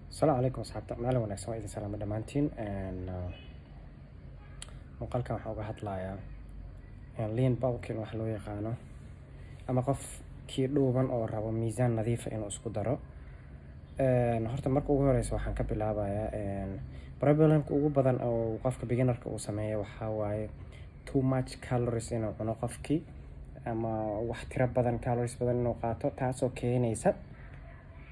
السلام عليكم أصحابتا maalin wanaagsan waa idin salaamo dhammaantiin muuqaalkan waxaan uga hadlayaa lean bulking wax loo yaqaano ama qofkii dhuuban oo rabo miisaan nadiif ah inuu isku daro. Horta marka ugu horeysa waxaan ka bilaabayaa problemka ugu badan oo qofka beginnerka uu sameeyo waxaa waaye too much calories inuu cuno qofkii ama wax tiro badan calories badan inuu qaato, taasoo keenaysa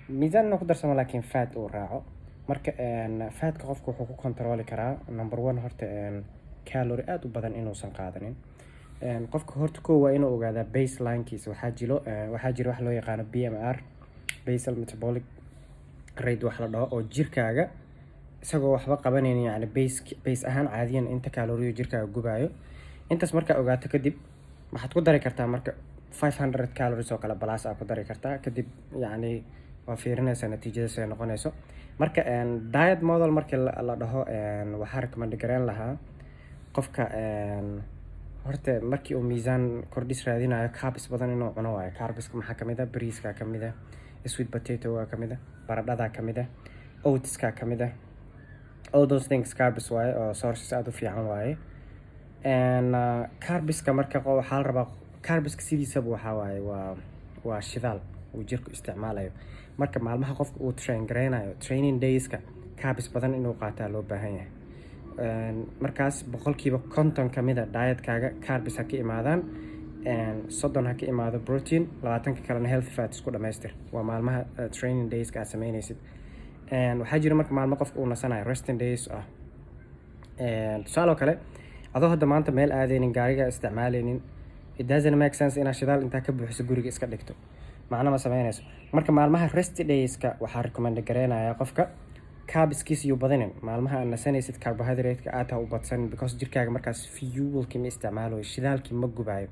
miisaan inuu ku darsamo laakiin fat uu raaco. Marka fatka qofku wuxuu ku control karaa number 1 horta calorie aad u badan inuusan qaadanin. Qofka horta koow waa inuu ogaadaa baseline-kiisa waxaa jiro wax loo yaqaano BMR, basal metabolic rate wax la dhaho, oo jirkaaga isagoo waxba qabanaynin yani base ahaan caadiyan inta calorie jirkaaga gubayo. Intaas markaa ogaato kadib waxaad ku dari kartaa marka 500 calories oo kale balaas aad ku dari kartaa, kadib yani waa fiirinaysaa natiijadaas ay noqonayso. Marka diet model markii la dhaho waxaa recommend gareyn lahaa qofka horta markii uu miisaan kordhis raadinayo carbs badan inuu cuno waayo. Carbska maxaa kamid ah? Bariiska kamid ah, sweet potato kamid ah, baradhada kamid ah, oatska kamid ah. All those things carbs waaye oo sources aad u fiican waaye. Carbska marka waxaa la rabaa carbska sidiisaba waxaa waaye waa shidaal uu jirku isticmaalayo. Marka maalmaha qofka uu train gareynayo training dayska carbs badan inuu qaataa loo baahan yahay. Markaas boqolkiiba 50 kamid ah dietkaaga carbs ha ka imaadaan, 30 ha ka imaado protein, 20 kalena healthy fats ku dhamaystir. Waa maalmaha training dayska aad sameynaysid. Waxaa jira marka maalmo qofka uu nasanayo resting days ah. Tusaale kale adoo hadda maanta meel aadaynin, gaariga isticmaalaynin, it doesn't make sense inaad shidaal intaa ka buuxiso guriga iska dhigto, macna ma sameynayso. Marka maalmaha rest dayska waxaa recommend gareynayaa qofka carbskiisa iyo badanin. Maalmaha aad nasanaysid carbohydrate-ka aad ha u badsanin because jirkaaga markaas fuelkii ma isticmaalayo, shidaalkii ma gubayo.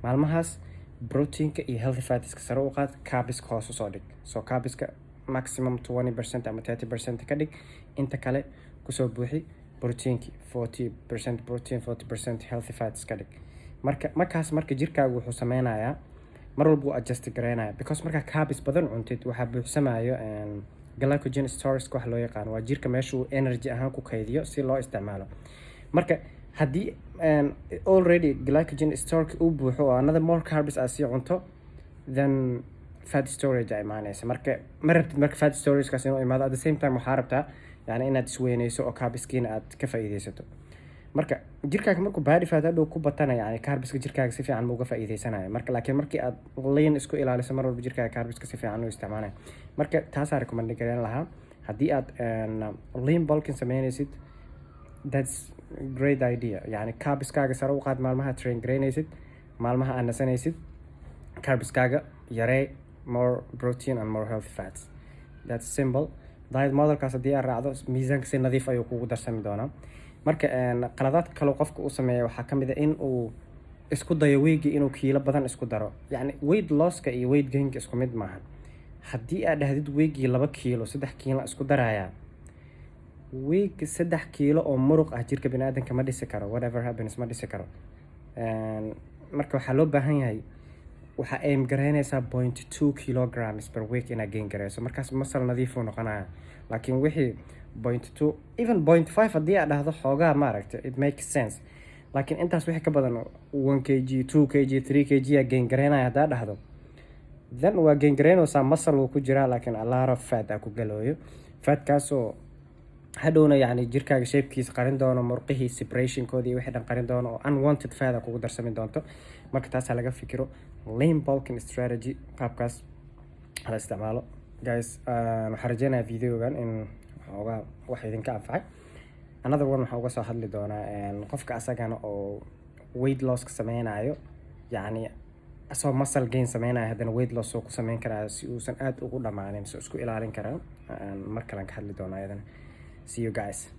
Maalmahaas proteinka iyo healthy fatska sare u qaad, carbska hoos u soo dhig. So carbska maximum 20% ama 30% ka dhig, inta kale kusoo buuxi proteinki 40% protein 40% healthy fats ka dhig. Marka jirkaaga wuxuu sameynayaa mar walba uu adjust gareynaya because marka carbs badan cuntid waxaa buuxsamayo glycogen stores wax loo yaqaan. Waa jirka meesha uu energy ahaan ku kaydiyo si loo isticmaalo. Marka haddii already glycogen store uu buuxo oo another more carbs aad sii cunto, then fat storage ay imaanaysa. Marka ma rabtid marka fat storage kaas inuu imaado, at the same time waxaa rabtaa yani inaad isweynayso oo carbskiina aad ka faa'iidaysato. Marka jirkaaga markuu body fat hadhow ku batana yani carbska jirkaaga si fiican uga faa'iidaysanayo. Marka laakiin markii aad lean isku ilaaliso mar walba jirkaaga carbska si fiican u isticmaalayo. Marka taasaa recommend gareyn lahaa haddii aad lean bulking sameynaysid, that's great idea. Yani carbskaaga sare u qaad maalmaha train gareynaysid, maalmaha aad nasanaysid carbskaaga yaree, more protein and more healthy fats. That's simple. Diet modelkaas haddii aad raacdo miisaanka si nadiif ayuu kugu darsami doonaa. Marka qaladaadka kale qofka uu sameeyo waxaa kamid ah in uu isku dayo weegi inuu kiilo badan isku daro. Yani weight loss-ka iyo weight gain-ka isku mid maahan. Haddii aad dhahdid weegi 2 kiilo 3 kiilo isku daraya, weegi 3 kiilo oo muruq ah jirka bini'aadanka ma dhisi karo, whatever happens ma dhisi karo. Marka waxaa loo baahan yahay waxaa aim gareynaysaa 0.2 kilograms per week inaad gain gareyso. Markaas muscle nadiif uu noqonaya. Laakiin wixii 0.2 even 0.5 haddii aad dhahdo xoogaa maaragtay it makes sense. Laakiin intaas wixii ka badan 1 kg 2 kg 3 kg aad gain gareynaya haddaad dhahdo, then waa gain gareynaysaa muscle uu ku jiraa laakiin a lot of fat aa ku galooyo. Fatkaasoo hadhowna yani jirkaaga shapekiisa qarin doono, murqihii separationkoodii wixii dhan qarin doono oo unwanted fat kugu darsami doonto. Marka taasaa laga fikiro lean bulking strategy qaabkaas la isticmaalo. Guys, waxaan rajeynayaa videogan in wax idinka anfacay. Another one waxaan uga soo hadli doonaa qofka asagana oo weight loss ka sameynayo, yani asoo muscle gain sameynayo haddana weight loss oo ku sameyn karaa si uusan aad ugu dhamaanin, so isku ilaalin karaa. Mar kale ka hadli doonaa ayadana. See you guys.